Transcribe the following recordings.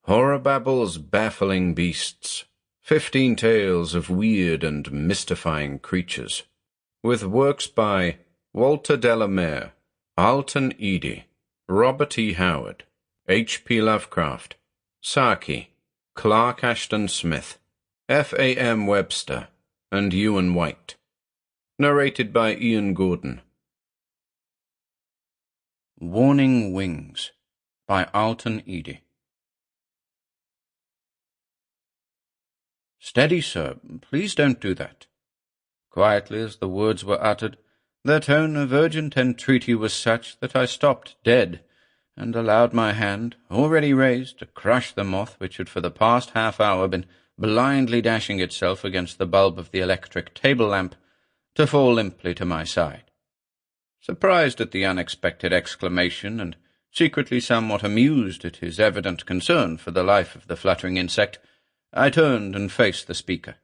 Horror-Babble's Baffling Beasts, 15 Tales of Weird and Mystifying Creatures, with works by Walter Delamere, Arlton Eadie, Robert E. Howard, H. P. Lovecraft, Saki, Clark Ashton Smith, F. A. M. Webster, and Ewen Whyte. Narrated by Ian Gordon. Warning Wings by Arlton Eadie. "Steady, sir, please don't do that." Quietly as the words were uttered, their tone of urgent entreaty was such that I stopped dead, and allowed my hand, already raised, to crush the moth which had for the past half-hour been blindly dashing itself against the bulb of the electric table-lamp, to fall limply to my side. Surprised at the unexpected exclamation, and secretly somewhat amused at his evident concern for the life of the fluttering insect, I turned and faced the speaker.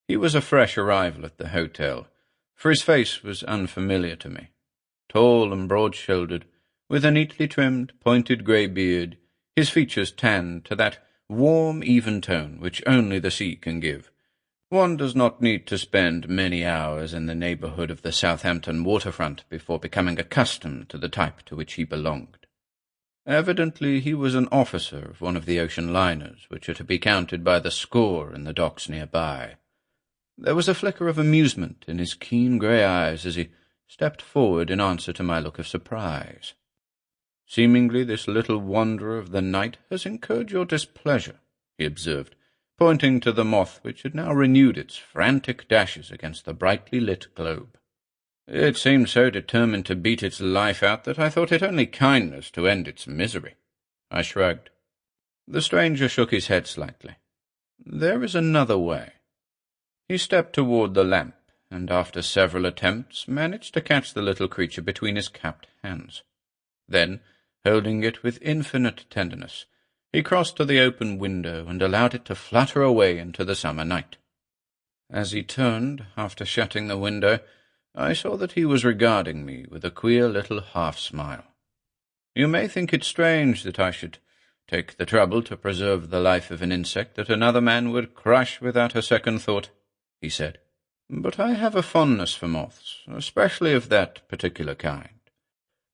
He was a fresh arrival at the hotel, for his face was unfamiliar to me. Tall and broad-shouldered, with a neatly trimmed, pointed grey beard, his features tanned to that warm, even tone which only the sea can give. One does not need to spend many hours in the neighbourhood of the Southampton waterfront before becoming accustomed to the type to which he belonged. Evidently he was an officer of one of the ocean liners, which are to be counted by the score in the docks nearby. There was a flicker of amusement in his keen grey eyes as he stepped forward in answer to my look of surprise. "Seemingly this little wanderer of the night has incurred your displeasure," he observed, pointing to the moth which had now renewed its frantic dashes against the brightly lit globe. "It seemed so determined to beat its life out that I thought it only kindness to end its misery." I shrugged. The stranger shook his head slightly. "There is another way." He stepped toward the lamp, and after several attempts managed to catch the little creature between his capped hands. Then, holding it with infinite tenderness, he crossed to the open window and allowed it to flutter away into the summer night. As he turned, after shutting the window, I saw that he was regarding me with a queer little half-smile. "You may think it strange that I should take the trouble to preserve the life of an insect that another man would crush without a second thought," he said. "But I have a fondness for moths, especially of that particular kind.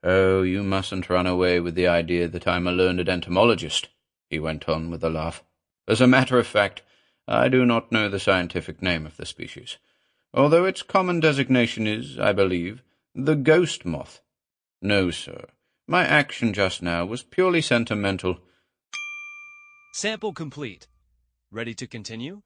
Oh, you mustn't run away with the idea that I'm a learned entomologist," he went on with a laugh. "As a matter of fact, I do not know the scientific name of the species, although its common designation is, I believe, the ghost moth. No, sir, my action just now was purely sentimental." Sample complete. Ready to continue?